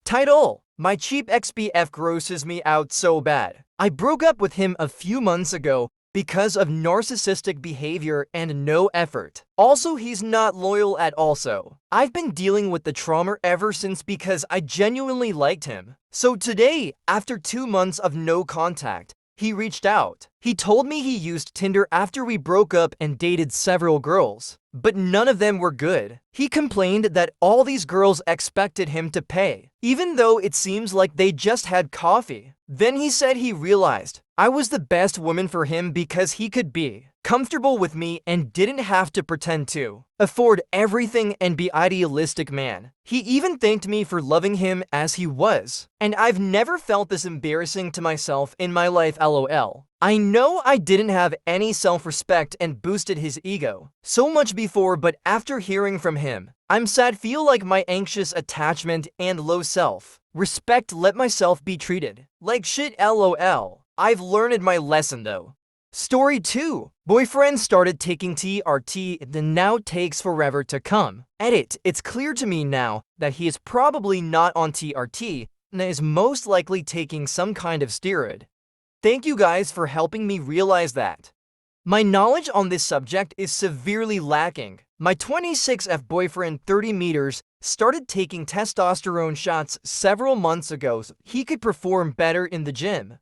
Title: My cheap XBF grosses me out so bad. I broke up with him a few months ago because of narcissistic behavior and no effort. Also, he's not loyal at all. So I've been dealing with the trauma ever since because I genuinely liked him. So today, after 2 months of no contact, he reached out. He told me he used Tinder after we broke up and dated several girls, but none of them were good. He complained that all these girls expected him to pay, even though it seems like they just had coffee. Then he said he realized I was the best woman for him because he could be comfortable with me and didn't have to pretend to afford everything and be idealistic man. He even thanked me for loving him as he was. And I've never felt this embarrassing to myself in my life, lol. I know I didn't have any self-respect and boosted his ego so much before, but after hearing from him, I'm sad, feel like my anxious attachment and low self-respect let myself be treated like shit, lol. I've learned my lesson though. Story 2. Boyfriend started taking TRT, then now takes forever to come. Edit: It's clear to me now that he is probably not on TRT and is most likely taking some kind of steroid. Thank you guys for helping me realize that. My knowledge on this subject is severely lacking. My 26F boyfriend, 30 meters, started taking testosterone shots several months ago so he could perform better in the gym.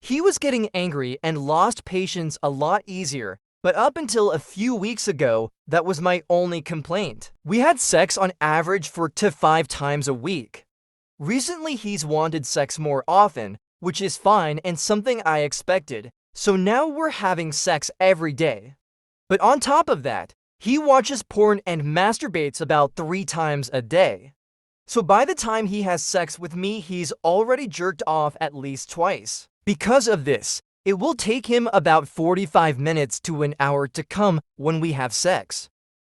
He was getting angry and lost patience a lot easier, but up until a few weeks ago, that was my only complaint. We had sex on average 4 to 5 times a week. Recently, he's wanted sex more often, which is fine and something I expected, so now we're having sex every day. But on top of that, he watches porn and masturbates about 3 times a day. So by the time he has sex with me, he's already jerked off at least twice. Because of this, it will take him about 45 minutes to an hour to come when we have sex.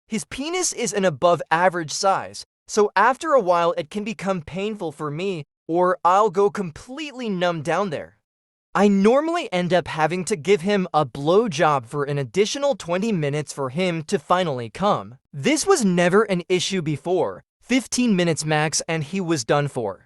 His penis is an above average size, so after a while it can become painful for me, or I'll go completely numb down there. I normally end up having to give him a blowjob for an additional 20 minutes for him to finally come. This was never an issue before, 15 minutes max and he was done for.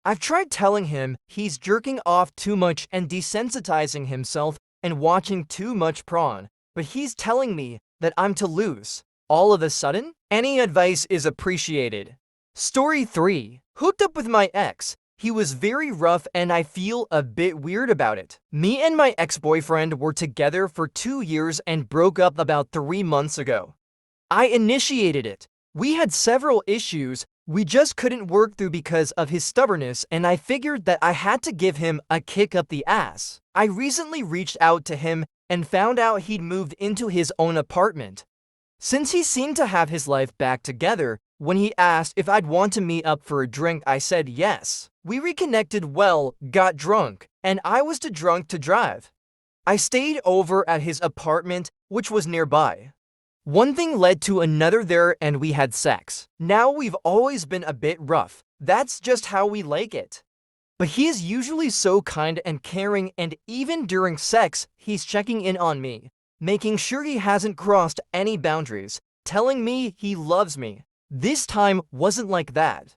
I've tried telling him he's jerking off too much and desensitizing himself and watching too much porn, but he's telling me that I'm to lose. All of a sudden, any advice is appreciated. Story 3. Hooked up with my ex. He was very rough and I feel a bit weird about it. Me and my ex-boyfriend were together for 2 years and broke up about 3 months ago. I initiated it. We had several issues we just couldn't work through because of his stubbornness, and I figured that I had to give him a kick up the ass. I recently reached out to him and found out he'd moved into his own apartment. Since he seemed to have his life back together, when he asked if I'd want to meet up for a drink, I said yes. We reconnected well, got drunk, and I was too drunk to drive. I stayed over at his apartment, which was nearby. One thing led to another there and we had sex. Now we've always been a bit rough. That's just how we like it. But he is usually so kind and caring, and even during sex, he's checking in on me, making sure he hasn't crossed any boundaries, telling me he loves me. This time wasn't like that.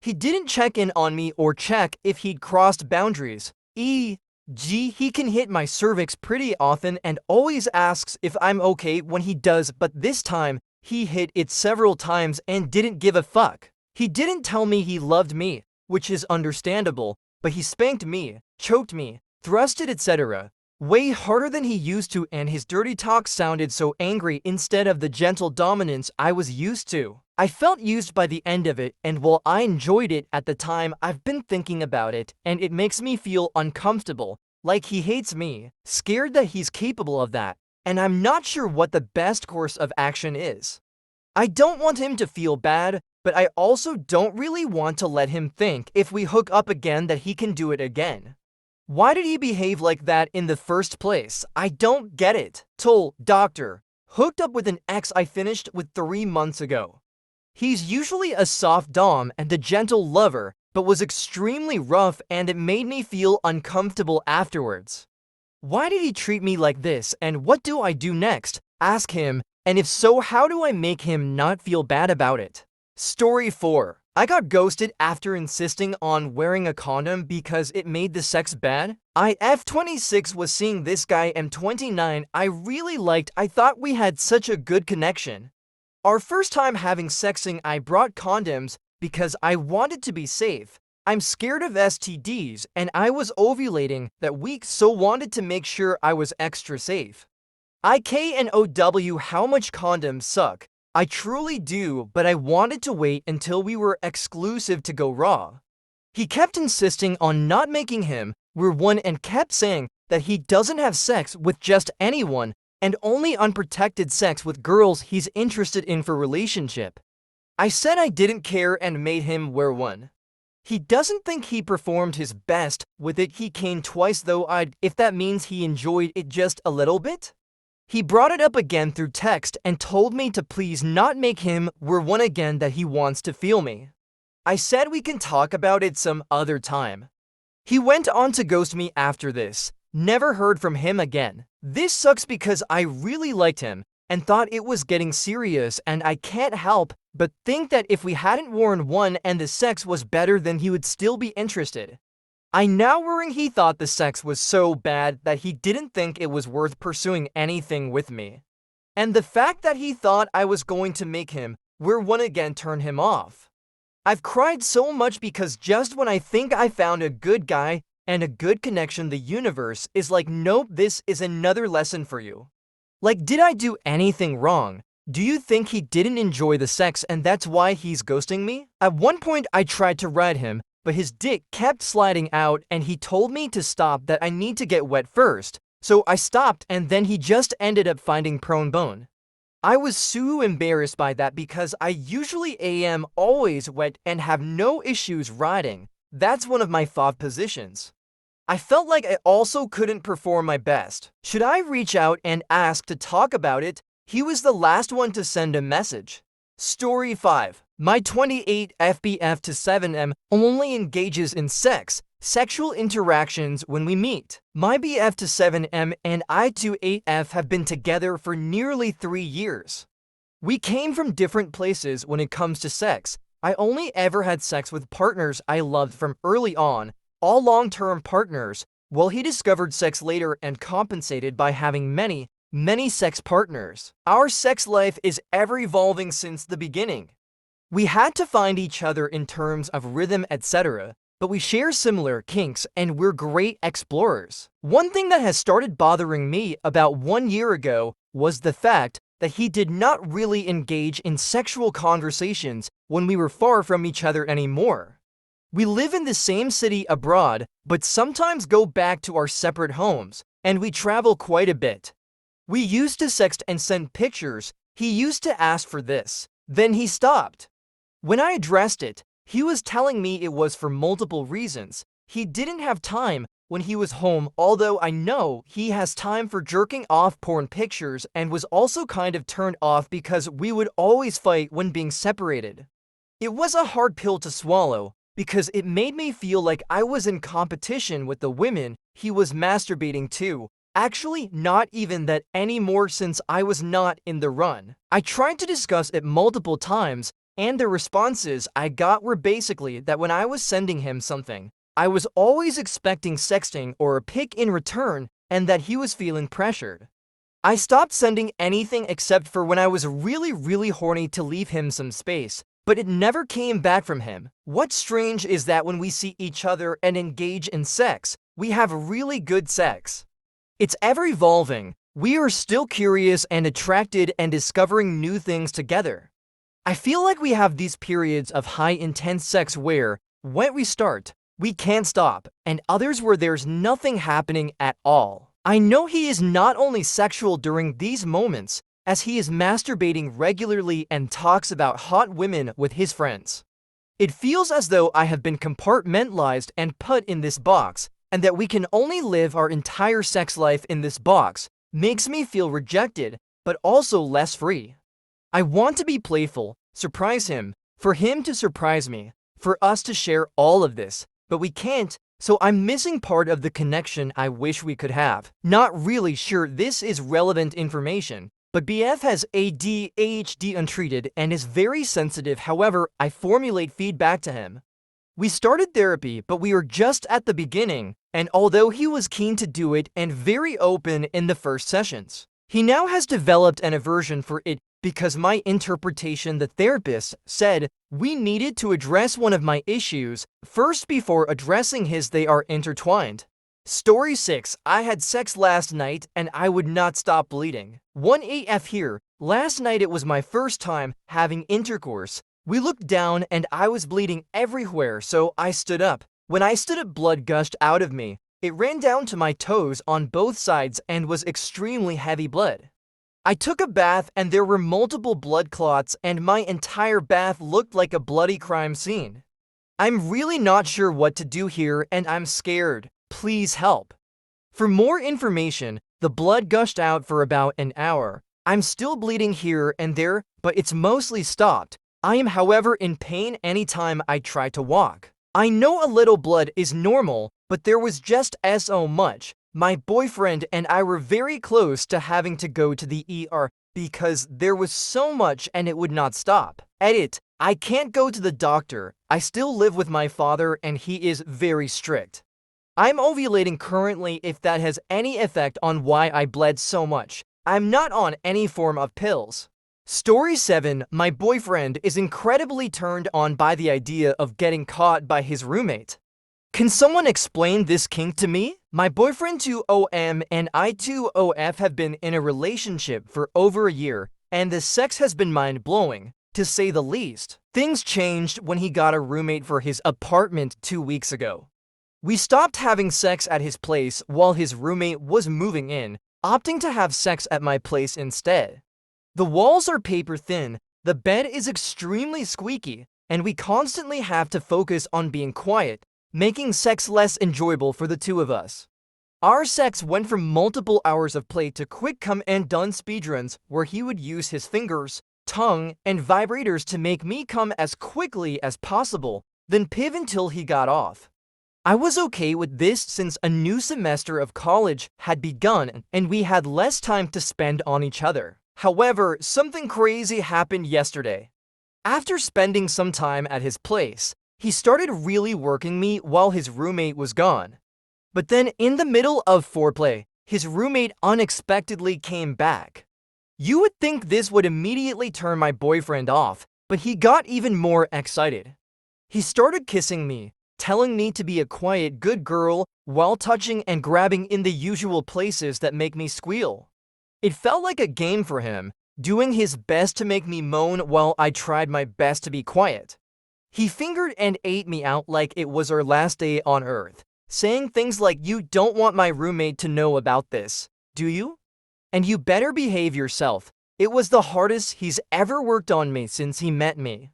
He didn't check in on me or check if he'd crossed boundaries. He can hit my cervix pretty often and always asks if I'm okay when he does, but this time, he hit it several times and didn't give a fuck. He didn't tell me he loved me, which is understandable, but he spanked me, choked me, thrusted, etc. way harder than he used to, and his dirty talk sounded so angry instead of the gentle dominance I was used to. I felt used by the end of it, and while I enjoyed it at the time, I've been thinking about it, and it makes me feel uncomfortable, like he hates me, scared that he's capable of that, and I'm not sure what the best course of action is. I don't want him to feel bad, but I also don't really want to let him think if we hook up again that he can do it again. Why did he behave like that in the first place? I don't get it. Doctor. Hooked up with an ex I finished with 3 months ago. He's usually a soft dom and a gentle lover, but was extremely rough and it made me feel uncomfortable afterwards. Why did he treat me like this, and what do I do next? Ask him, and if so, how do I make him not feel bad about it? Story 4. I got ghosted after insisting on wearing a condom because it made the sex bad. I F26 was seeing this guy M29 I really liked. I thought we had such a good connection. Our first time having sexing, I brought condoms because I wanted to be safe. I'm scared of STDs and I was ovulating that week, so wanted to make sure I was extra safe. IKNOW, how much condoms suck. I truly do, but I wanted to wait until we were exclusive to go raw. He kept insisting on not making him we're one and kept saying that he doesn't have sex with just anyone and only unprotected sex with girls he's interested in for relationship. I said I didn't care and made him wear one. He doesn't think he performed his best with it. He came twice though. If that means he enjoyed it just a little bit. He brought it up again through text and told me to please not make him wear one again, that he wants to feel me. I said we can talk about it some other time. He went on to ghost me after this. Never heard from him again. This sucks because I really liked him and thought it was getting serious, and I can't help but think that if we hadn't worn one and the sex was better, then he would still be interested. I now worrying he thought the sex was so bad that he didn't think it was worth pursuing anything with me. And the fact that he thought I was going to make him wear one again turned him off. I've cried so much because just when I think I found a good guy and a good connection, the universe is like, nope, this is another lesson for you. Like, did I do anything wrong? Do you think he didn't enjoy the sex and that's why he's ghosting me? At one point I tried to ride him, but his dick kept sliding out and he told me to stop, that I need to get wet first. So I stopped and then he just ended up finding prone bone. I was so embarrassed by that because I usually am always wet and have no issues riding. That's one of my fav positions. I felt like I also couldn't perform my best. Should I reach out and ask to talk about it? He was the last one to send a message. Story 5. My 28 FBF to 7M only engages in sexual interactions when we meet. My BF to 7M and I to 8F have been together for nearly 3 years. We came from different places when it comes to sex. I only ever had sex with partners I loved from early on, all long-term partners, while he discovered sex later and compensated by having many sex partners. Our sex life is ever evolving since the beginning. We had to find each other in terms of rhythm, etc., but we share similar kinks and we're great explorers. One thing that has started bothering me about 1 year ago was the fact that he did not really engage in sexual conversations when we were far from each other anymore. We live in the same city abroad, but sometimes go back to our separate homes, and we travel quite a bit. We used to sext and send pictures. He used to ask for this. Then he stopped. When I addressed it, he was telling me it was for multiple reasons. He didn't have time when he was home, although I know he has time for jerking off porn pictures, and was also kind of turned off because we would always fight when being separated. It was a hard pill to swallow because it made me feel like I was in competition with the women he was masturbating to. Actually, not even that anymore since I was not in the run. I tried to discuss it multiple times, and the responses I got were basically that when I was sending him something, I was always expecting sexting or a pic in return, and that he was feeling pressured. I stopped sending anything except for when I was really horny to leave him some space, but it never came back from him. What's strange is that when we see each other and engage in sex, we have really good sex. It's ever evolving. We are still curious and attracted and discovering new things together. I feel like we have these periods of high intense sex where, when we start, we can't stop, and others where there's nothing happening at all. I know he is not only sexual during these moments, as he is masturbating regularly and talks about hot women with his friends. It feels as though I have been compartmentalized and put in this box, and that we can only live our entire sex life in this box makes me feel rejected, but also less free. I want to be playful, surprise him, for him to surprise me, for us to share all of this, but we can't, so I'm missing part of the connection I wish we could have. Not really sure this is relevant information, But BF has ADHD untreated and is very sensitive. However, I formulate feedback to him. We started therapy, but we were just at the beginning, and although he was keen to do it and very open in the first sessions, he now has developed an aversion for it because my interpretation, the therapist said, we needed to address one of my issues first before addressing his. They are intertwined. Story 6. I had sex last night and I would not stop bleeding. 1AF here. Last night it was my first time having intercourse. We looked down and I was bleeding everywhere, so I stood up. When I stood up, blood gushed out of me. It ran down to my toes on both sides and was extremely heavy blood. I took a bath and there were multiple blood clots and my entire bath looked like a bloody crime scene. I'm really not sure what to do here and I'm scared. Please help. For more information, the blood gushed out for about an hour. I'm still bleeding here and there, but it's mostly stopped. I am, however, in pain anytime I try to walk. I know a little blood is normal, but there was just so much. My boyfriend and I were very close to having to go to the ER because there was so much and it would not stop. Edit. I can't go to the doctor. I still live with my father and he is very strict. I'm ovulating currently if that has any effect on why I bled so much. I'm not on any form of pills. Story 7. My boyfriend is incredibly turned on by the idea of getting caught by his roommate. Can someone explain this kink to me? My boyfriend 2OM and I 2OF have been in a relationship for over a year, and the sex has been mind-blowing, to say the least. Things changed when he got a roommate for his apartment 2 weeks ago. We stopped having sex at his place while his roommate was moving in, opting to have sex at my place instead. The walls are paper thin, the bed is extremely squeaky, and we constantly have to focus on being quiet, making sex less enjoyable for the two of us. Our sex went from multiple hours of play to quick come and done speedruns where he would use his fingers, tongue, and vibrators to make me come as quickly as possible, then piv until he got off. I was okay with this since a new semester of college had begun and we had less time to spend on each other. However, something crazy happened yesterday. After spending some time at his place, he started really working me while his roommate was gone. But then in the middle of foreplay, his roommate unexpectedly came back. You would think this would immediately turn my boyfriend off, but he got even more excited. He started kissing me, telling me to be a quiet, good girl while touching and grabbing in the usual places that make me squeal. It felt like a game for him, doing his best to make me moan while I tried my best to be quiet. He fingered and ate me out like it was our last day on Earth, saying things like, "You don't want my roommate to know about this, do you? And you better behave yourself." It was the hardest he's ever worked on me since he met me.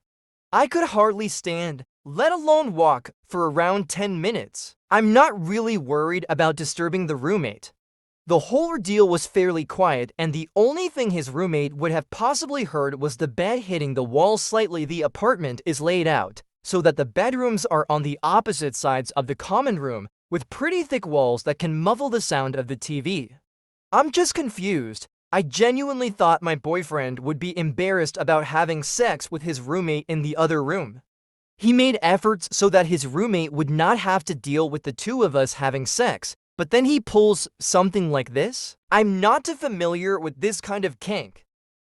I could hardly stand, let alone walk, for around 10 minutes. I'm not really worried about disturbing the roommate. The whole ordeal was fairly quiet, and the only thing his roommate would have possibly heard was the bed hitting the wall slightly. The apartment is laid out so that the bedrooms are on the opposite sides of the common room, with pretty thick walls that can muffle the sound of the TV. I'm just confused. I genuinely thought my boyfriend would be embarrassed about having sex with his roommate in the other room. He made efforts so that his roommate would not have to deal with the two of us having sex, but then he pulls something like this? I'm not too familiar with this kind of kink.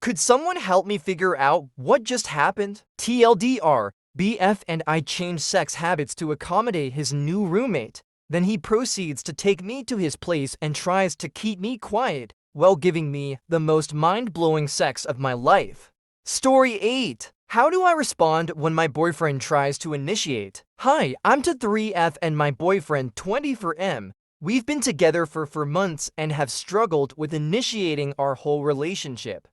Could someone help me figure out what just happened? TLDR, BF and I changed sex habits to accommodate his new roommate. Then he proceeds to take me to his place and tries to keep me quiet while giving me the most mind-blowing sex of my life. Story 8. How do I respond when my boyfriend tries to initiate? Hi, I'm to 3F and my boyfriend 24M. We've been together for 4 months and have struggled with initiating our whole relationship.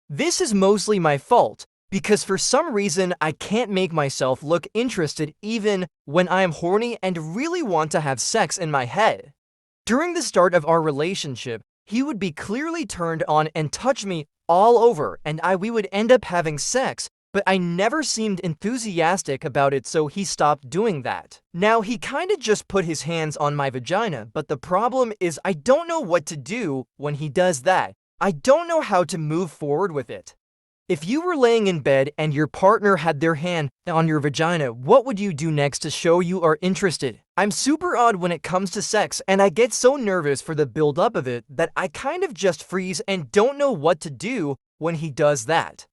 This is mostly my fault, because for some reason I can't make myself look interested even when I am horny and really want to have sex in my head. During the start of our relationship, he would be clearly turned on and touch me all over, and we would end up having sex, but I never seemed enthusiastic about it, so he stopped doing that. Now, he kinda just put his hands on my vagina, but the problem is I don't know what to do when he does that, I don't know how to move forward with it. If you were laying in bed and your partner had their hand on your vagina, what would you do next to show you are interested? I'm super odd when it comes to sex, and I get so nervous for the build-up of it that I kind of just freeze and don't know what to do when he does that.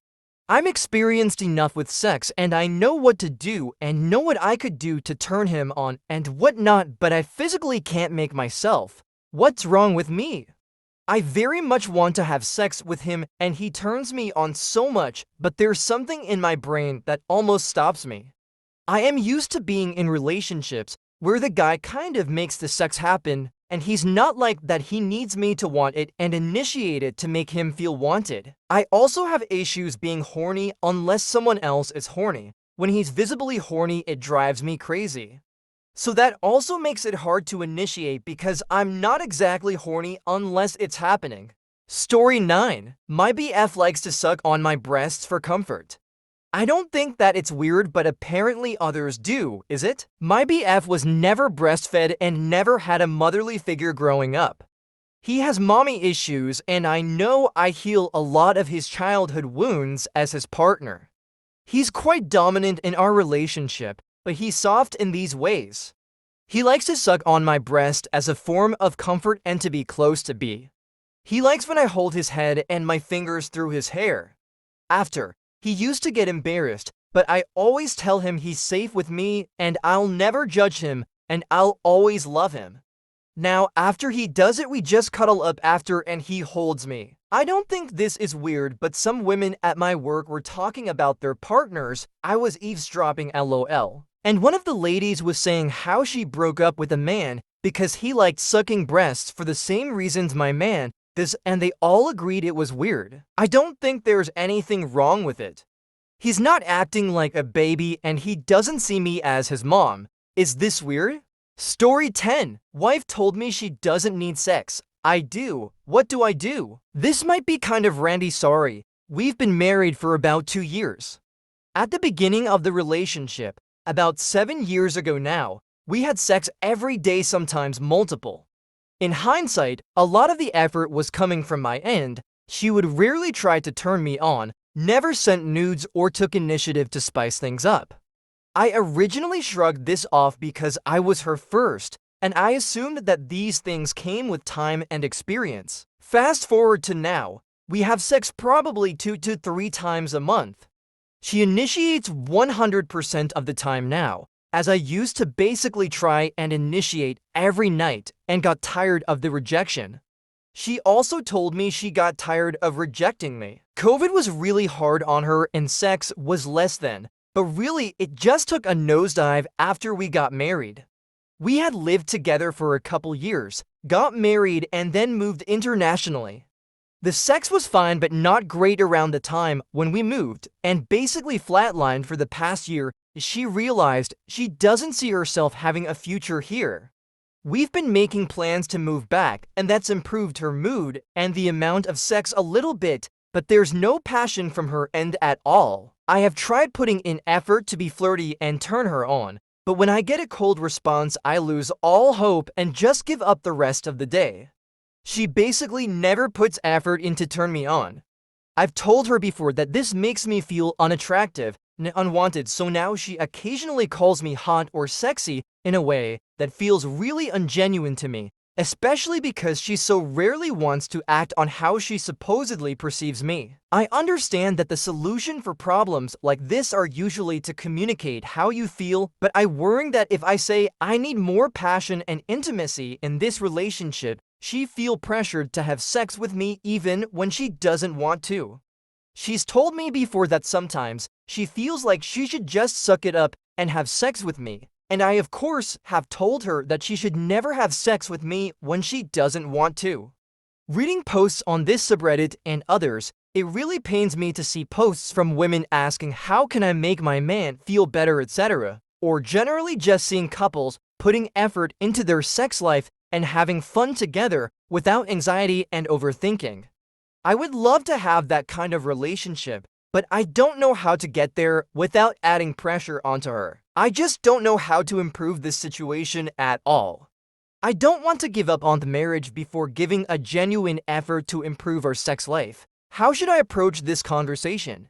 I'm experienced enough with sex, and I know what to do and know what I could do to turn him on and whatnot, but I physically can't make myself. What's wrong with me? I very much want to have sex with him and he turns me on so much, but there's something in my brain that almost stops me. I am used to being in relationships where the guy kind of makes the sex happen, and he's not like that. He needs me to want it and initiate it to make him feel wanted. I also have issues being horny unless someone else is horny. When he's visibly horny, it drives me crazy. So that also makes it hard to initiate because I'm not exactly horny unless it's happening. Story 9. My BF likes to suck on my breasts for comfort. I don't think that it's weird, but apparently others do, is it? My BF was never breastfed and never had a motherly figure growing up. He has mommy issues, and I know I heal a lot of his childhood wounds as his partner. He's quite dominant in our relationship, but he's soft in these ways. He likes to suck on my breast as a form of comfort and to be close to me. He likes when I hold his head and my fingers through his hair. After, he used to get embarrassed, but I always tell him he's safe with me and I'll never judge him and I'll always love him. Now, after he does it, we just cuddle up after and he holds me. I don't think this is weird, but some women at my work were talking about their partners. I was eavesdropping, lol. And one of the ladies was saying how she broke up with a man because he liked sucking breasts for the same reasons my man does, and they all agreed it was weird. I don't think there's anything wrong with it. He's not acting like a baby and he doesn't see me as his mom. Is this weird? Story 10. Wife told me she doesn't need sex. I do. What do I do? This might be kind of randy, sorry. We've been married for about 2 years. At the beginning of the relationship, about 7 years ago now, we had sex every day, sometimes multiple. In hindsight, a lot of the effort was coming from my end. She would rarely try to turn me on, never sent nudes or took initiative to spice things up. I originally shrugged this off because I was her first, and I assumed that these things came with time and experience. Fast forward to now, we have sex probably 2 to 3 times a month. She initiates 100% of the time now, as I used to basically try and initiate every night and got tired of the rejection. She also told me she got tired of rejecting me. COVID was really hard on her and sex was less than, but really it just took a nosedive after we got married. We had lived together for a couple years, got married, and then moved internationally. The sex was fine but not great around the time when we moved, and basically flatlined for the past year. She realized she doesn't see herself having a future here. We've been making plans to move back, and that's improved her mood and the amount of sex a little bit, but there's no passion from her end at all. I have tried putting in effort to be flirty and turn her on, but when I get a cold response, I lose all hope and just give up the rest of the day. She basically never puts effort in to turn me on. I've told her before that this makes me feel unattractive and unwanted, so now she occasionally calls me hot or sexy in a way that feels really ungenuine to me, especially because she so rarely wants to act on how she supposedly perceives me. I understand that the solution for problems like this are usually to communicate how you feel, but I worry that if I say I need more passion and intimacy in this relationship, she feel pressured to have sex with me even when she doesn't want to. She's told me before that sometimes she feels like she should just suck it up and have sex with me, and I of course have told her that she should never have sex with me when she doesn't want to. Reading posts on this subreddit and others, it really pains me to see posts from women asking how can I make my man feel better, etc., or generally just seeing couples putting effort into their sex life and having fun together without anxiety and overthinking. I would love to have that kind of relationship, but I don't know how to get there without adding pressure onto her. I just don't know how to improve this situation at all. I don't want to give up on the marriage before giving a genuine effort to improve our sex life. How should I approach this conversation?